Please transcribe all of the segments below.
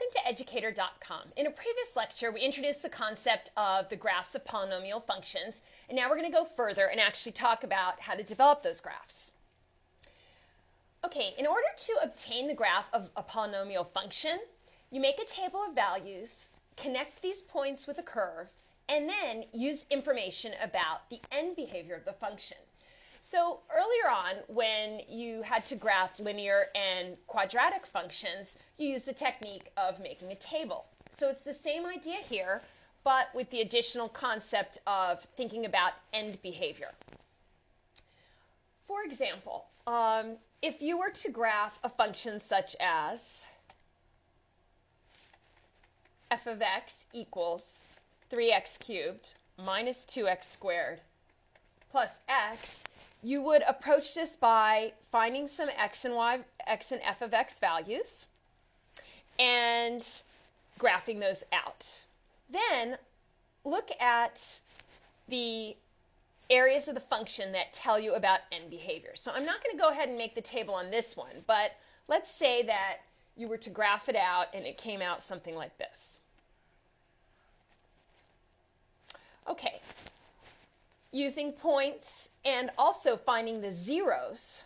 welcome to Educator.com. In a previous lecture, we introduced the concept of the graphs of polynomial functions, and now we're going to go further and actually talk about how to develop those graphs. Okay, in order to obtain the graph of a polynomial function, you make a table of values, connect these points with a curve, and then use information about the end behavior of the function. So earlier on, when you had to graph linear and quadratic functions, you used the technique of making a table. So it's the same idea here, but with the additional concept of thinking about end behavior. For example, if you were to graph a function such as f of x equals 3x cubed minus 2x squared plus x, you would approach this by finding some x and f of x values and graphing those out. Then look at the areas of the function that tell you about end behavior. So I'm not going to go ahead and make the table on this one, but let's say that you were to graph it out and it came out something like this. Okay. Using points and also finding the zeros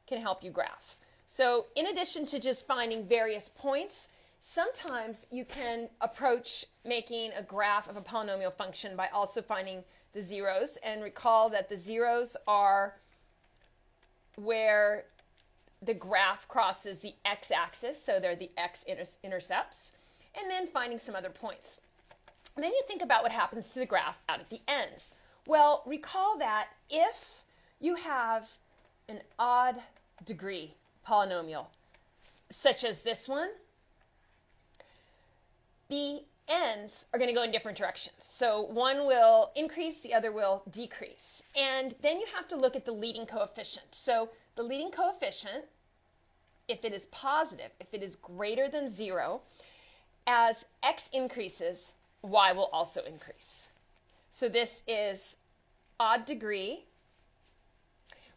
can help you graph. So in addition to just finding various points, sometimes you can approach making a graph of a polynomial function by also finding the zeros. And recall that the zeros are where the graph crosses the x-axis, so they're the x-intercepts, and then finding some other points. And then you think about what happens to the graph out at the ends. Well, recall that if you have an odd degree polynomial, such as this one, the ends are going to go in different directions. So one will increase, the other will decrease. And then you have to look at the leading coefficient. So the leading coefficient, if it is positive, if it is greater than 0, as x increases, y will also increase. So this is odd degree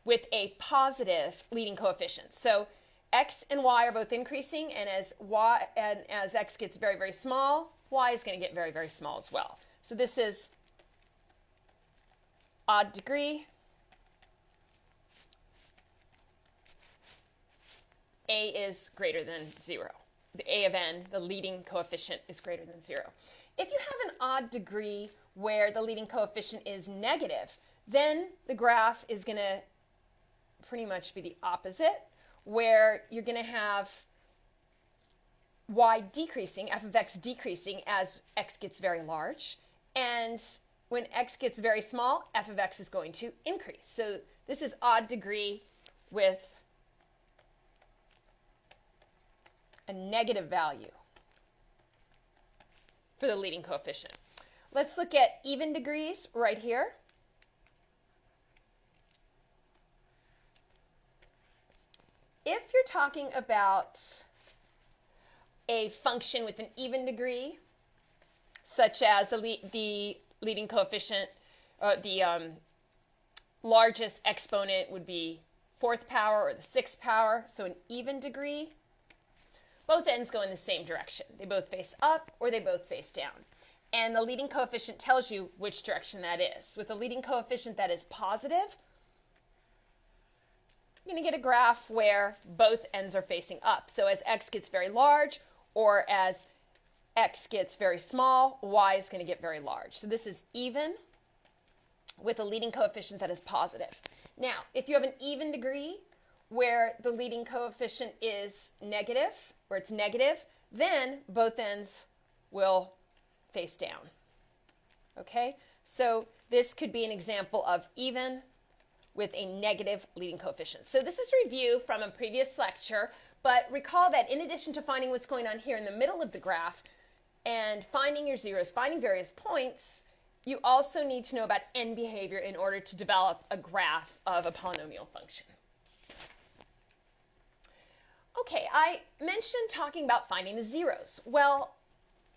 with a positive leading coefficient. So x and y are both increasing, and as x gets very, very small, y is going to get very, very small as well. So this is odd degree. A is greater than 0. The a of n, the leading coefficient, is greater than 0. If you have an odd degree where the leading coefficient is negative, then the graph is going to pretty much be the opposite, where you're going to have y decreasing, f of x decreasing as x gets very large. And when x gets very small, f of x is going to increase. So this is odd degree with a negative value for the leading coefficient. Let's look at even degrees right here. If you're talking about a function with an even degree, such as the leading coefficient, the largest exponent would be 4th power or the 6th power, so an even degree, both ends go in the same direction. They both face up or they both face down. And the leading coefficient tells you which direction that is. With a leading coefficient that is positive, you're going to get a graph where both ends are facing up. So as x gets very large or as x gets very small, y is going to get very large. So this is even with a leading coefficient that is positive. Now, if you have an even degree where the leading coefficient is negative, or it's negative, then both ends will face down. Okay? So this could be an example of even with a negative leading coefficient. So this is a review from a previous lecture, but recall that in addition to finding what's going on here in the middle of the graph and finding your zeros, finding various points, you also need to know about end behavior in order to develop a graph of a polynomial function. Okay, I mentioned talking about finding the zeros. Well,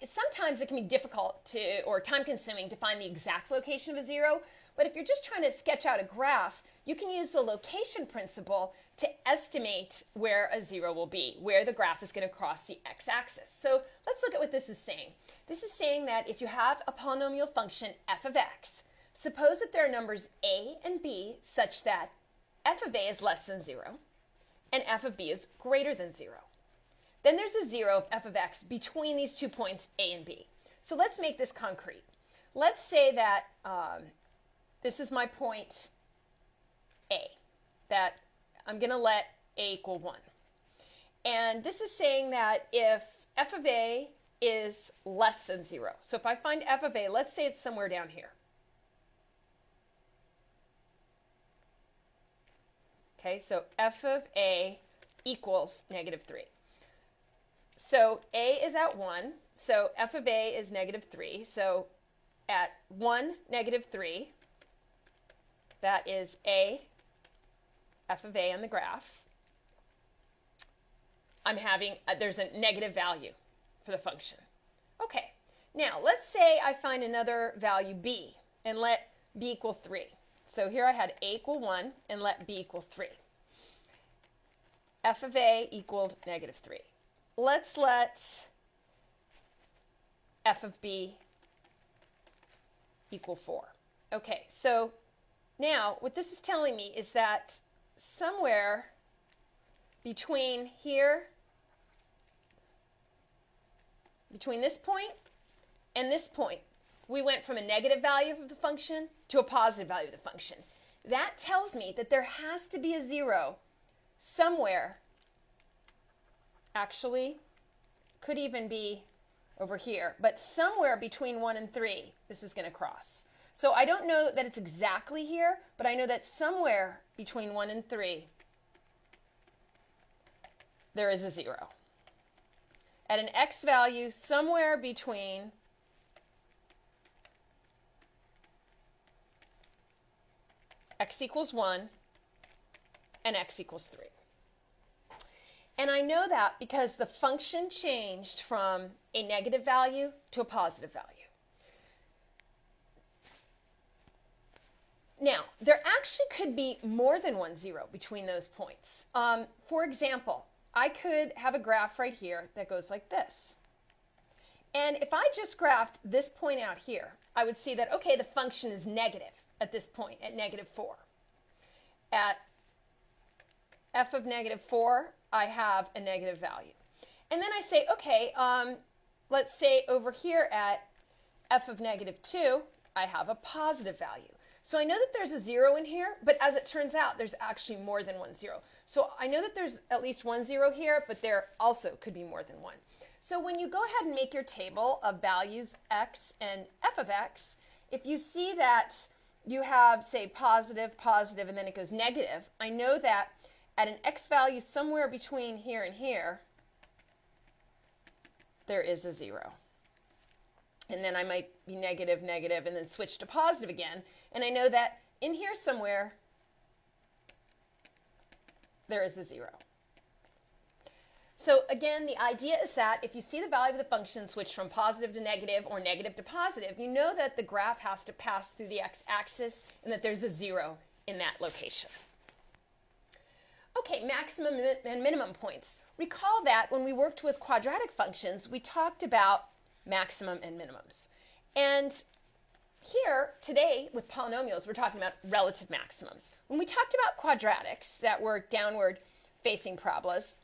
sometimes it can be difficult or time-consuming to find the exact location of a zero, but if you're just trying to sketch out a graph, you can use the location principle to estimate where a 0 will be, where the graph is going to cross the x-axis. So let's look at what this is saying. This is saying that if you have a polynomial function f of x, suppose that there are numbers a and b such that f of a is less than 0 and f of b is greater than 0. Then there's a 0 of f of x between these 2 points a and b. So let's make this concrete. Let's say that this is my point a, that I'm going to let a equal 1. And this is saying that if f of a is less than 0, so if I find f of a, let's say it's somewhere down here. Okay, so f of a equals negative 3. So a is at 1, so f of a is negative 3. So at 1, negative 3, that is a f of a on the graph. I'm having, there's a negative value for the function. Okay, now let's say I find another value b and let b equal 3. So here I had a equal 1 and let b equal 3. F of a equaled negative 3. Let's let f of b equal 4. Okay, so now what this is telling me is that somewhere between here, between this point and this point, we went from a negative value of the function to a positive value of the function. That tells me that there has to be a 0 somewhere. Actually, could even be over here, but somewhere between 1 and 3, this is going to cross. So I don't know that it's exactly here, but I know that somewhere between 1 and 3, there is a 0. At an x value somewhere between x equals 1 and x equals 3. And I know that because the function changed from a negative value to a positive value. Now, there actually could be more than one 0 between those points. For example, I could have a graph right here that goes like this. And if I just graphed this point out here, I would see that, okay, the function is negative at this point, at negative 4. At f of negative 4, I have a negative value. And then I say, okay, let's say over here at f of negative 2, I have a positive value. So I know that there's a 0 in here, but as it turns out, there's actually more than one 0. So I know that there's at least one 0 here, but there also could be more than one. So when you go ahead and make your table of values x and f of x, if you see that you have, say, positive, positive, and then it goes negative, I know that at an x value somewhere between here and here, there is a 0. And then I might be negative, negative, and then switch to positive again. And I know that in here somewhere, there is a 0. So again, the idea is that if you see the value of the function switch from positive to negative or negative to positive, you know that the graph has to pass through the x-axis and that there's a 0 in that location. Okay, maximum and minimum points. Recall that when we worked with quadratic functions, we talked about maximum and minimums. And here, today, with polynomials, we're talking about relative maximums. When we talked about quadratics that were downward-facing parabolas,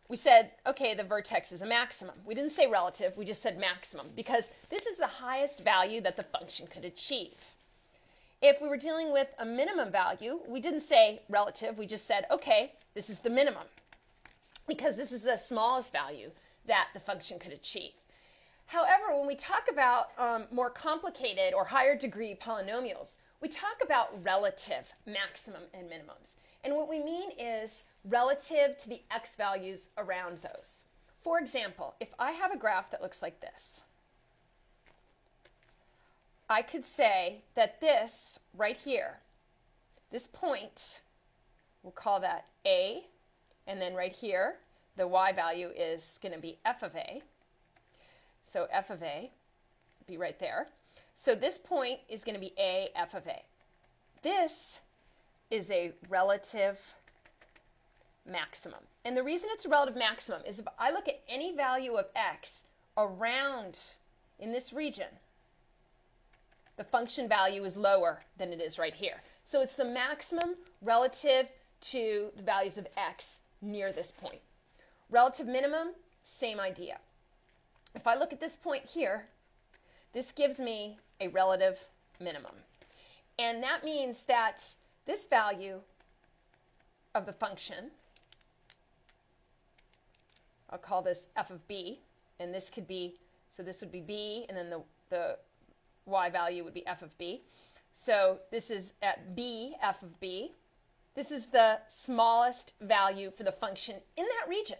we said, okay, the vertex is a maximum. We didn't say relative, we just said maximum, because this is the highest value that the function could achieve. If we were dealing with a minimum value, we didn't say relative, we just said, okay, this is the minimum, because this is the smallest value that the function could achieve. However, when we talk about more complicated or higher degree polynomials, we talk about relative maximum and minimums. And what we mean is relative to the x values around those. For example, if I have a graph that looks like this, I could say that this right here, this point, we'll call that A, and then right here, the y value is going to be f of A. So f of A would be right there. So this point is going to be A, f of A. This is a relative maximum. And the reason it's a relative maximum is if I look at any value of x around in this region, the function value is lower than it is right here. So it's the maximum relative to the values of x near this point. Relative minimum, same idea. If I look at this point here, this gives me a relative minimum. And that means that this value of the function, I'll call this f of b, and this could be, so this would be b, and then the y value would be f of b. So this is at b, f of b. This is the smallest value for the function in that region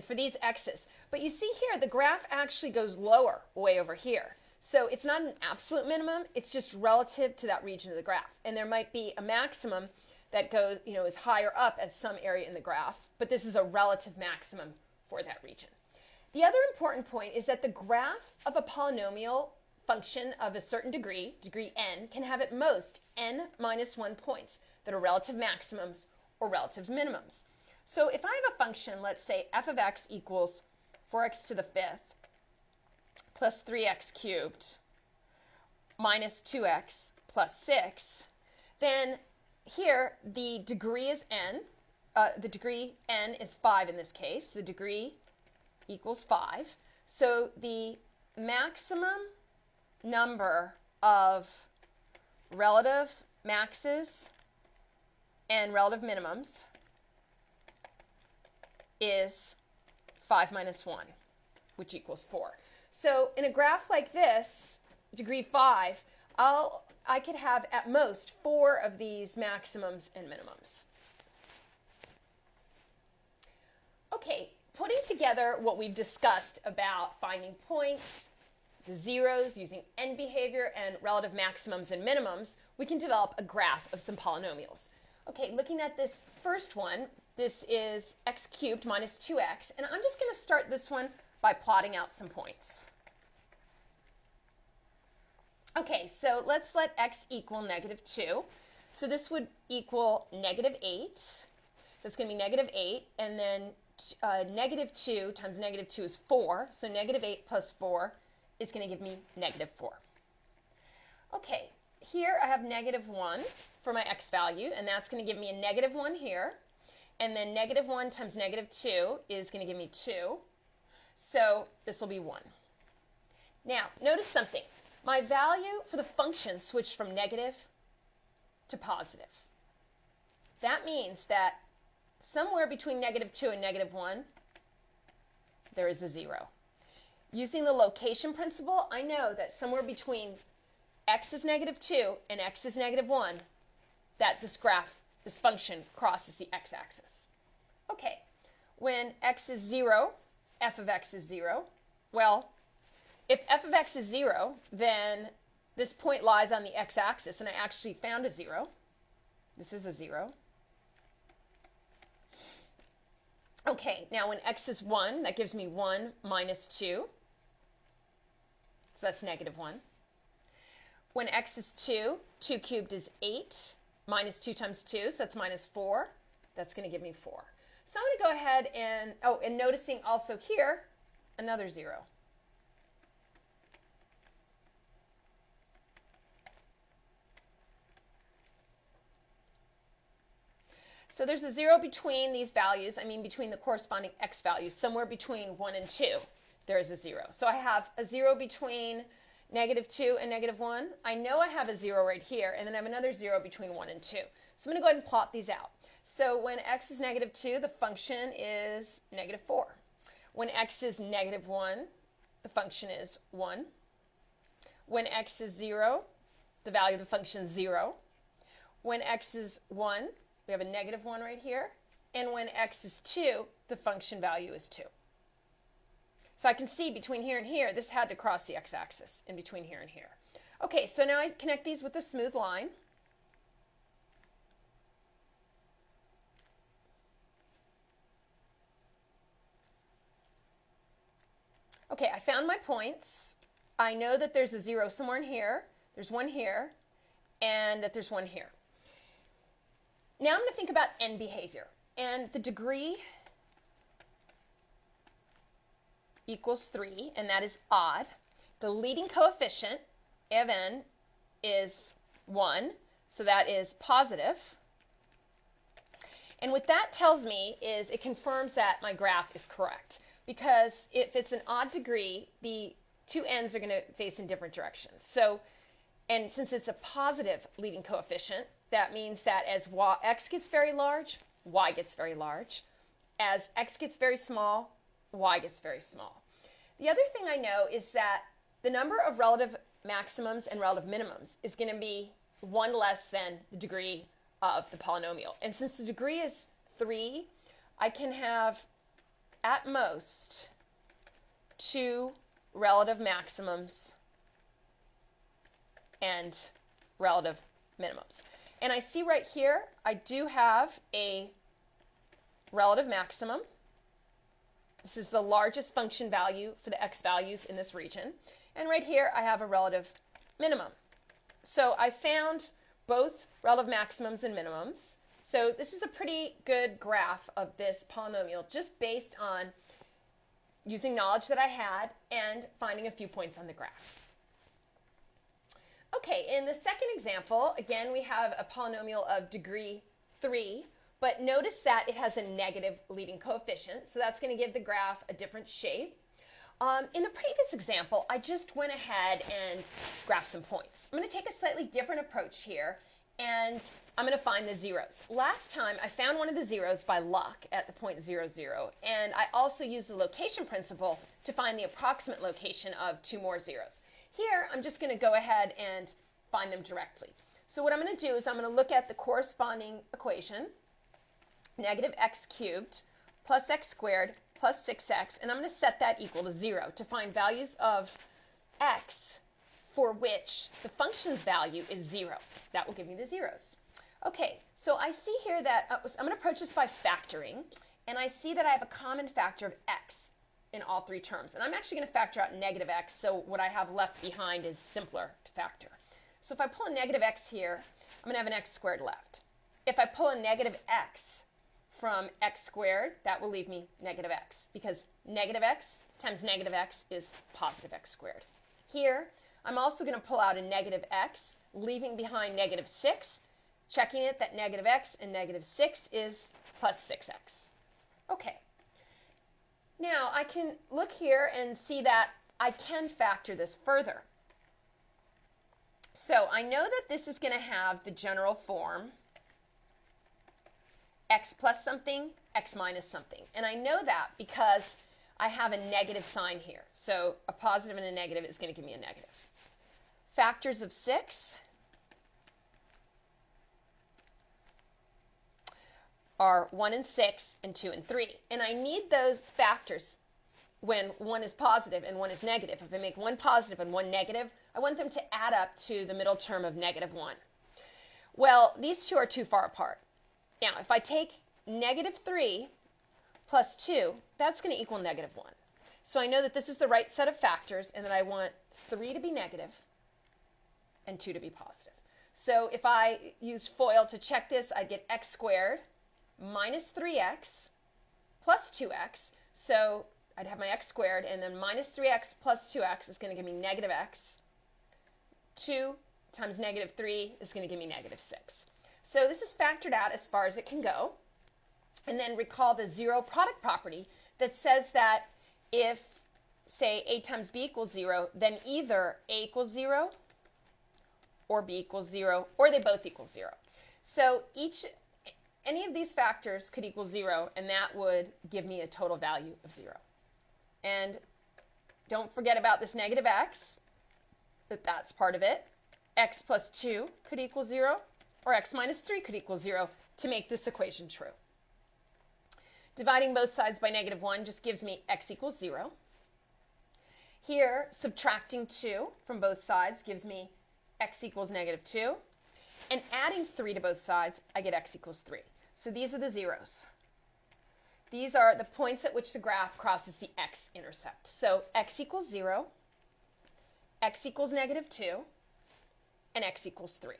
for these x's. But you see here, the graph actually goes lower way over here. So it's not an absolute minimum, it's just relative to that region of the graph. And there might be a maximum that goes, is higher up at some area in the graph, but this is a relative maximum for that region. The other important point is that the graph of a polynomial function of a certain degree, degree n, can have at most n minus 1 points that are relative maximums or relative minimums. So if I have a function, let's say f of x equals 4x to the 5th plus 3x cubed minus 2x plus 6, then here the degree is n. The degree n is 5 in this case. The degree equals 5. So the maximum number of relative maxes and relative minimums is 5 minus 1, which equals 4. So in a graph like this, degree 5, I could have at most 4 of these maximums and minimums. Okay, putting together what we've discussed about finding points, the zeros, using end behavior, and relative maximums and minimums, we can develop a graph of some polynomials. Okay, looking at this first one, this is x cubed minus 2x, and I'm just going to start this one by plotting out some points. Okay, so let's let x equal negative 2. So this would equal negative 8. So it's going to be negative 8, and then negative 2 times negative 2 is 4. So negative 8 plus 4 is going to give me negative 4. Okay, here I have negative 1 for my x value, and that's going to give me a negative 1 here. And then negative 1 times negative 2 is going to give me 2. So this will be 1. Now, notice something. My value for the function switched from negative to positive. That means that somewhere between negative 2 and negative 1, there is a 0. Using the location principle, I know that somewhere between x is negative 2 and x is negative 1, that this graph, this function, crosses the x-axis. Okay, when x is 0, f of x is 0. Well, if f of x is 0, then this point lies on the x-axis, and I actually found a 0. This is a 0. Okay, now when x is 1, that gives me 1 minus 2. So that's negative 1. When x is 2, 2 cubed is 8. Minus 2 times 2, so that's minus 4. That's going to give me 4. So I'm going to go ahead and, and noticing also here, another 0. So there's a 0 between these values, between the corresponding x values, somewhere between 1 and 2, there is a 0. So I have a 0 between negative 2 and negative 1. I know I have a 0 right here, and then I have another 0 between 1 and 2. So I'm going to go ahead and plot these out. So when x is negative 2, the function is negative 4. When x is negative 1, the function is 1. When x is 0, the value of the function is 0. When x is 1, we have a negative 1 right here. And when x is 2, the function value is 2. So I can see between here and here, this had to cross the x-axis in between here and here. Okay, so now I connect these with a smooth line. Okay, I found my points. I know that there's a 0 somewhere in here, there's 1 here, and that there's 1 here. Now I'm going to think about end behavior. and the degree equals 3, and that is odd. The leading coefficient of n is 1, so that is positive. And what that tells me is it confirms that my graph is correct, because if it's an odd degree, the two ends are going to face in different directions. So, and since it's a positive leading coefficient, that means that as x gets very large, y gets very large. As x gets very small, y gets very small. The other thing I know is that the number of relative maximums and relative minimums is going to be 1 less than the degree of the polynomial. And since the degree is 3, I can have at most 2 relative maximums and relative minimums. And I see right here, I do have a relative maximum. This is the largest function value for the x values in this region. And right here, I have a relative minimum. So I found both relative maximums and minimums. So this is a pretty good graph of this polynomial, just based on using knowledge that I had and finding a few points on the graph. Okay, in the second example, again, we have a polynomial of degree 3, but notice that it has a negative leading coefficient, so that's going to give the graph a different shape. In the previous example, I just went ahead and graphed some points. I'm going to take a slightly different approach here, and I'm going to find the zeros. Last time, I found one of the zeros by luck at the point 0, 0, and I also used the location principle to find the approximate location of 2 more zeros. Here, I'm just going to go ahead and find them directly. So what I'm going to do is I'm going to look at the corresponding equation, negative x cubed plus x squared plus 6x, and I'm going to set that equal to 0 to find values of x for which the function's value is 0. That will give me the zeros. Okay, so I see here that I'm going to approach this by factoring, and I see that I have a common factor of x in all 3 terms. And I'm actually going to factor out negative x, so what I have left behind is simpler to factor. So if I pull a negative x here, I'm going to have an x squared left. If I pull a negative x from x squared, that will leave me negative x, because negative x times negative x is positive x squared. Here, I'm also going to pull out a negative x, leaving behind negative 6, checking it that negative x and negative 6 is plus 6x. Okay. Now, I can look here and see that I can factor this further. So I know that this is going to have the general form x plus something, x minus something. And I know that because I have a negative sign here. So a positive and a negative is going to give me a negative. Factors of 6 are 1 and 6 and 2 and 3. And I need those factors when one is positive and one is negative. If I make one positive and one negative, I want them to add up to the middle term of negative 1. Well, these two are too far apart. Now, if I take negative 3 plus 2, that's going to equal negative 1. So I know that this is the right set of factors and that I want 3 to be negative and 2 to be positive. So if I used FOIL to check this, I'd get x squared minus 3x plus 2x. So I'd have my x squared, and then minus 3x plus 2x is going to give me negative x. 2 times negative 3 is going to give me negative 6. So this is factored out as far as it can go. And then recall the zero product property that says that if, say, a times b equals 0, then either a equals 0 or b equals 0, or they both equal 0. So any of these factors could equal 0, and that would give me a total value of 0. And don't forget about this negative x, that's part of it. X plus 2 could equal 0, or x minus 3 could equal 0 to make this equation true. Dividing both sides by negative 1 just gives me x equals 0. Here, subtracting 2 from both sides gives me x equals negative 2. And adding 3 to both sides, I get x equals 3. So these are the zeros. These are the points at which the graph crosses the x-intercept. So x equals 0, x equals negative 2, and x equals 3.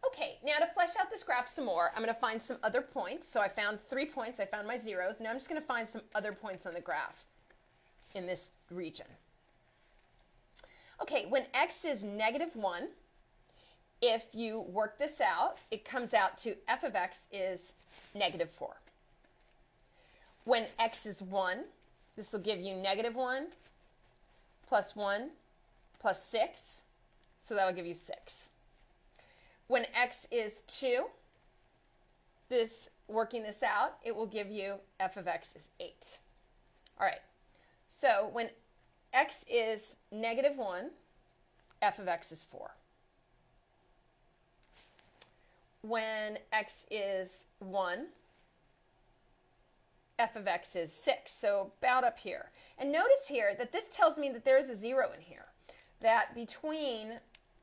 Okay, now to flesh out this graph some more, I'm going to find some other points. So I found 3 points. I found my zeros. Now I'm just going to find some other points on the graph in this region. Okay, when x is -1, if you work this out, it comes out to f of x is -4. When x is 1, this will give you -1 plus 1 plus 6, so that will give you 6. When x is 2, working this out, it will give you f of x is 8. All right, so when x is -1, f of x is 4. When x is 1, f of x is 6, so about up here. And notice here that this tells me that there is a 0 in here, that between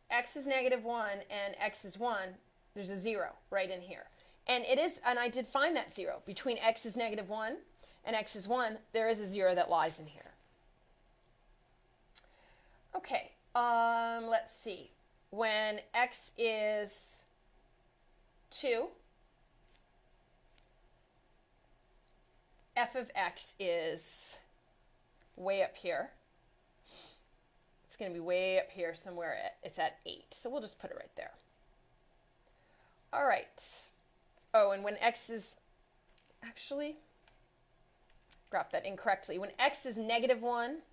x is -1 and x is 1, there's a 0 right in here. And it is, and I did find that 0. Between x is -1 and x is 1, there is a 0 that lies in here. Okay, let's see. When x is 2, f of x is way up here. It's going to be way up here somewhere. It's at 8. So we'll just put it right there. All right. Oh, and when x is, actually, graphed that incorrectly. When x is -1,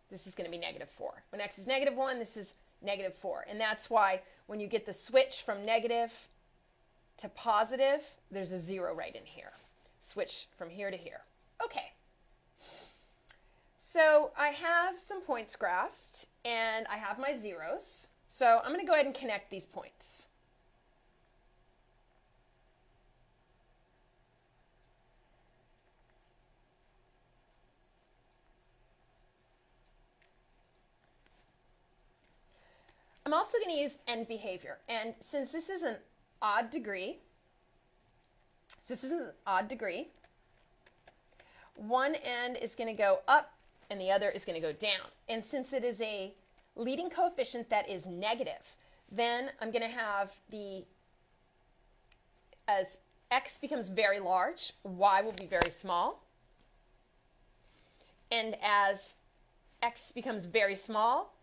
this is going to be -4. When x is -1, this is -4. And that's why when you get the switch from negative to positive, there's a 0 right in here. Switch from here to here. Okay. So I have some points graphed, and I have my zeros. So I'm going to go ahead and connect these points. I'm also going to use end behavior. And since this is an odd degree, one end is going to go up and the other is going to go down. And since it is a leading coefficient that is negative, then I'm going to have as x becomes very large, y will be very small. And as x becomes very small,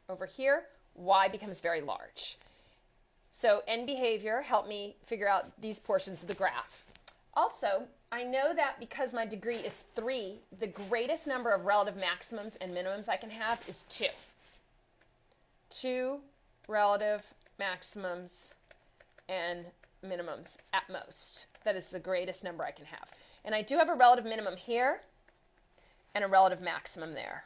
over here, y becomes very large. So end behavior helped me figure out these portions of the graph. Also, I know that because my degree is 3, the greatest number of relative maximums and minimums I can have is 2. 2 relative maximums and minimums at most. That is the greatest number I can have. And I do have a relative minimum here and a relative maximum there.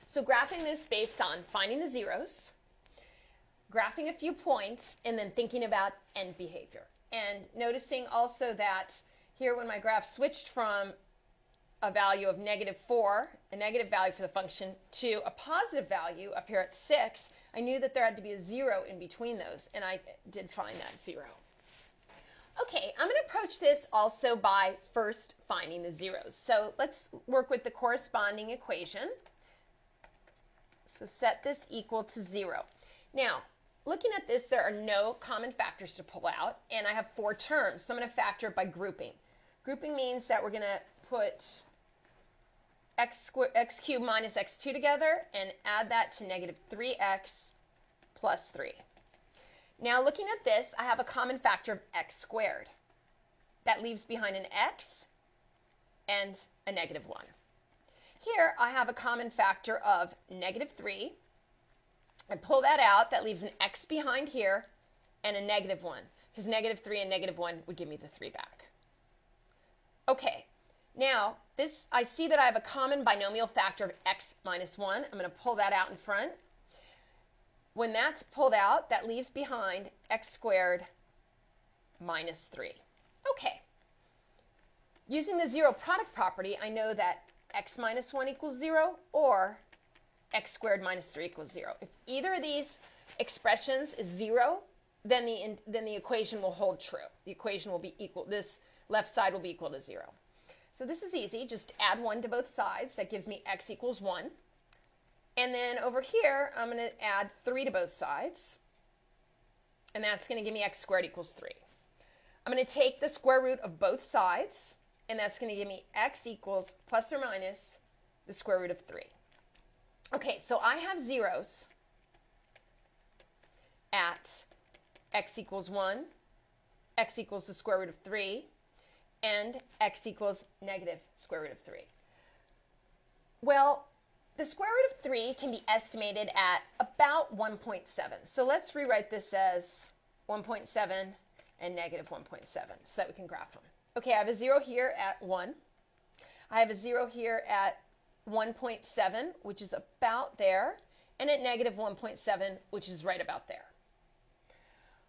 So graphing this based on finding the zeros, graphing a few points, and then thinking about end behavior. And noticing also that here when my graph switched from a value of -4, a negative value for the function, to a positive value up here at 6, I knew that there had to be a 0 in between those, and I did find that 0. Okay, I'm going to approach this also by first finding the zeros. So let's work with the corresponding equation. So set this equal to 0. Now, looking at this, there are no common factors to pull out, and I have 4 terms, so I'm going to factor it by grouping. Grouping means that we're going to put x cubed minus x2 together and add that to -3x plus 3. Now, looking at this, I have a common factor of x squared. That leaves behind an x and a -1. Here, I have a common factor of -3. I pull that out. That leaves an x behind here and a -1, because -3 and -1 would give me the 3 back. Okay, now this, I see that I have a common binomial factor of x minus 1. I'm going to pull that out in front. When that's pulled out, that leaves behind x squared minus 3. Okay, using the zero product property, I know that x minus 1 equals 0 or x squared minus 3 equals 0. If either of these expressions is 0, then the equation will hold true. The equation will be equal. This left side will be equal to 0. So this is easy. Just add 1 to both sides. That gives me x equals 1. And then over here, I'm going to add 3 to both sides. And that's going to give me x squared equals 3. I'm going to take the square root of both sides, and that's going to give me x equals plus or minus the square root of 3. Okay, so I have zeros at x equals 1, x equals the square root of 3, and x equals negative square root of 3. Well, the square root of 3 can be estimated at about 1.7. So let's rewrite this as 1.7 and negative 1.7 so that we can graph them. Okay, I have a 0 here at 1. I have a 0 here at 1.7, which is about there, and at negative 1.7, which is right about there.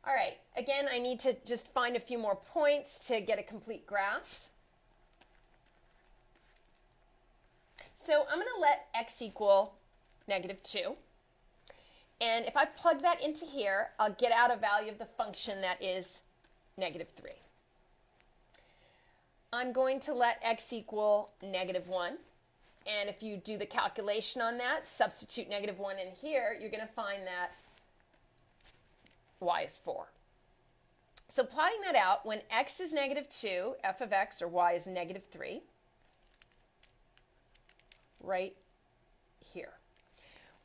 All right, again, I need to just find a few more points to get a complete graph. So I'm going to let x equal negative 2. And if I plug that into here, I'll get out a value of the function that is negative 3. I'm going to let x equal negative 1. And if you do the calculation on that, substitute negative 1 in here, you're going to find that y is 4. So plotting that out, when x is negative 2, f of x, or y is negative 3, right here.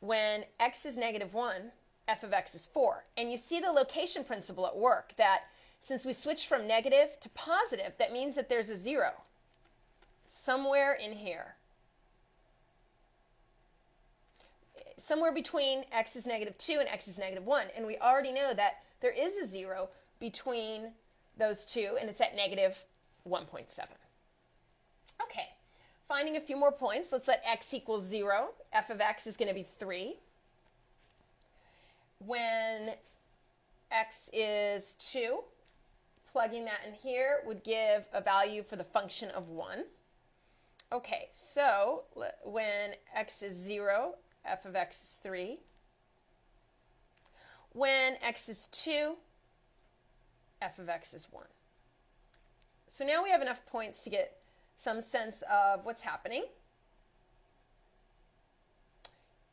When x is negative 1, f of x is 4. And you see the location principle at work, that since we switched from negative to positive, that means that there's a 0 somewhere in here. Somewhere between x is negative 2 and x is negative 1. And we already know that there is a 0 between those two, and it's at negative 1.7. Okay. Finding a few more points, let's let x equal 0. F of x is going to be 3. When x is 2, plugging that in here would give a value for the function of 1. Okay, so when x is 0, f of x is 3. When x is 2, f of x is 1. So now we have enough points to get some sense of what's happening.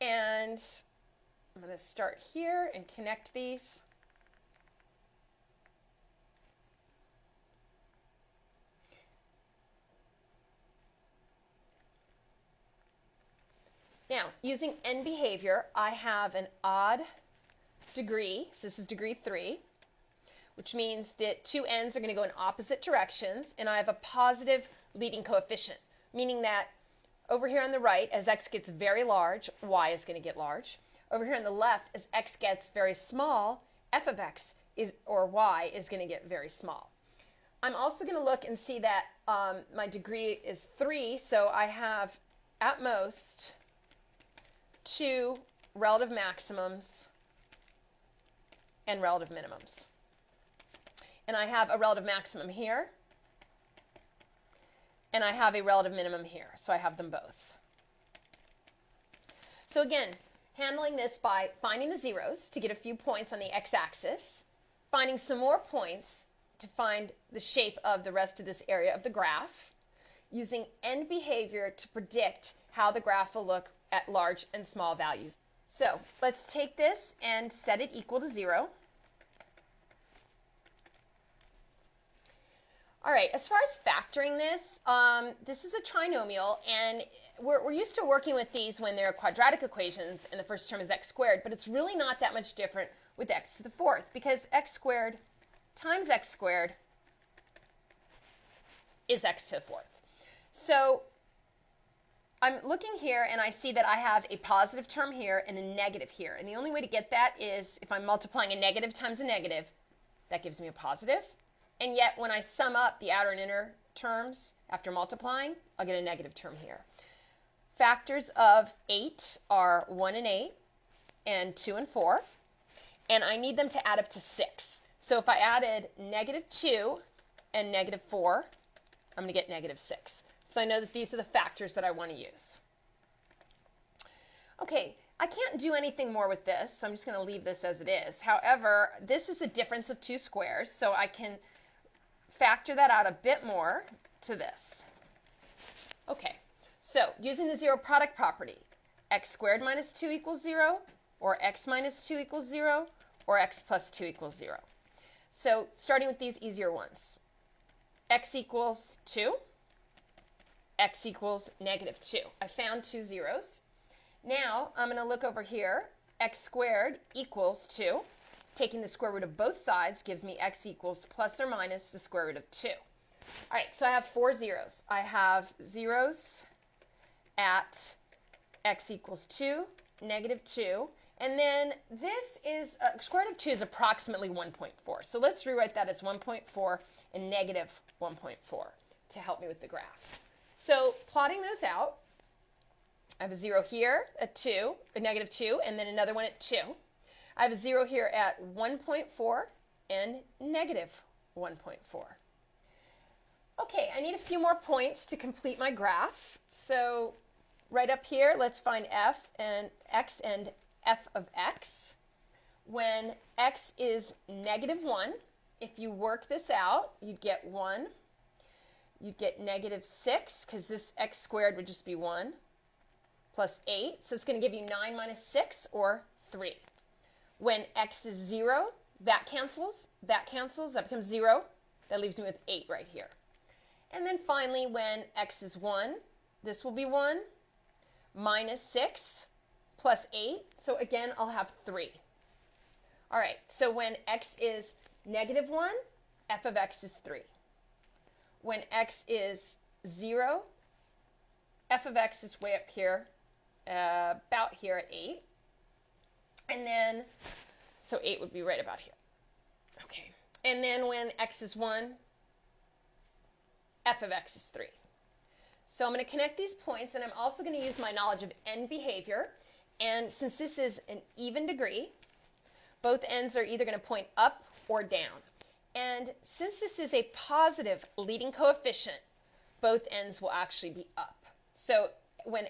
And I'm going to start here and connect these. Now, using n behavior, I have an odd degree. So this is degree 3, which means that two n's are going to go in opposite directions, and I have a positive leading coefficient, meaning that over here on the right, as x gets very large, y is going to get large. Over here on the left, as x gets very small, f of x or y is going to get very small. I'm also going to look and see that my degree is 3, so I have at most 2 relative maximums and relative minimums. And I have a relative maximum here, and I have a relative minimum here, so I have them both. So again, handling this by finding the zeros to get a few points on the x-axis, finding some more points to find the shape of the rest of this area of the graph, using end behavior to predict how the graph will look at large and small values. So let's take this and set it equal to 0. All right, as far as factoring this, this is a trinomial, and we're used to working with these when they're quadratic equations and the first term is x squared, but it's really not that much different with x to the 4th, because x squared times x squared is x to the 4th. So I'm looking here and I see that I have a positive term here and a negative here, and the only way to get that is if I'm multiplying a negative times a negative, that gives me a positive. And yet, when I sum up the outer and inner terms after multiplying, I'll get a negative term here. Factors of 8 are 1 and 8 and 2 and 4. And I need them to add up to 6. So if I added negative 2 and negative 4, I'm going to get negative 6. So I know that these are the factors that I want to use. Okay, I can't do anything more with this, so I'm just going to leave this as it is. However, this is the difference of two squares, so I can factor that out a bit more to this. Okay, so using the zero product property, x squared minus 2 equals 0, or x minus 2 equals 0, or x plus 2 equals 0. So starting with these easier ones. X equals 2, x equals negative 2. I found two zeros. Now I'm going to look over here. X squared equals 2. Taking the square root of both sides gives me x equals plus or minus the square root of 2. All right, so I have four zeros. I have zeros at x equals 2, negative 2, and then this is, square root of 2 is approximately 1.4. So let's rewrite that as 1.4 and negative 1.4 to help me with the graph. So plotting those out, I have a 0 here at 2, a negative 2, and then another one at 2. I have a 0 here at 1.4 and negative 1.4. Okay, I need a few more points to complete my graph. So right up here, let's find f and x and f of x. When x is negative 1, if you work this out, you'd get 1. You'd get negative 6, because this x squared would just be 1, plus 8. So it's going to give you 9 minus 6, or 3. When x is 0, that cancels, that becomes 0. That leaves me with 8 right here. And then finally, when x is 1, this will be 1, minus 6, plus 8. So again, I'll have 3. All right, so when x is negative 1, f of x is 3. When x is 0, f of x is way up here, about here at 8. And then, so 8 would be right about here. Okay. And then when x is 1, f of x is 3. So I'm going to connect these points, and I'm also going to use my knowledge of end behavior. And since this is an even degree, both ends are either going to point up or down. And since this is a positive leading coefficient, both ends will actually be up. So when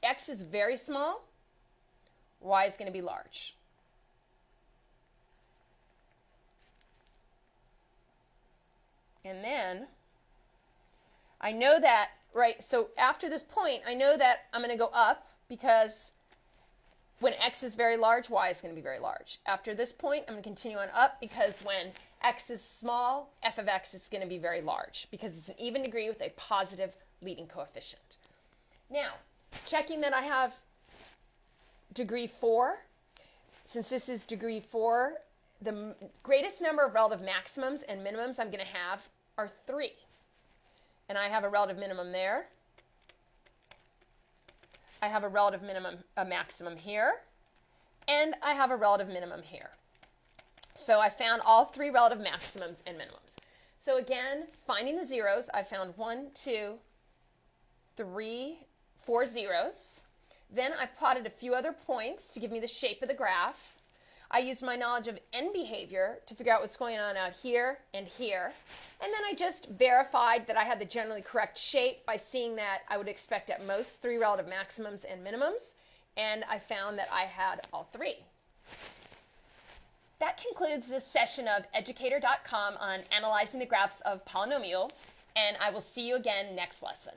x is very small, y is going to be large. And then I know that, right, so after this point, I know that I'm going to go up because when x is very large, y is going to be very large. After this point, I'm going to continue on up because when x is small, f of x is going to be very large because it's an even degree with a positive leading coefficient. Now, checking that I have degree 4. Since this is degree 4, the greatest number of relative maximums and minimums I'm going to have are 3. And I have a relative minimum there. I have a relative maximum here. And I have a relative minimum here. So I found all 3 relative maximums and minimums. So again, finding the zeros, I found 1, 2, 3, 4 zeros. Then I plotted a few other points to give me the shape of the graph. I used my knowledge of end behavior to figure out what's going on out here and here. And then I just verified that I had the generally correct shape by seeing that I would expect at most 3 relative maximums and minimums. And I found that I had all 3. That concludes this session of Educator.com on analyzing the graphs of polynomials. And I will see you again next lesson.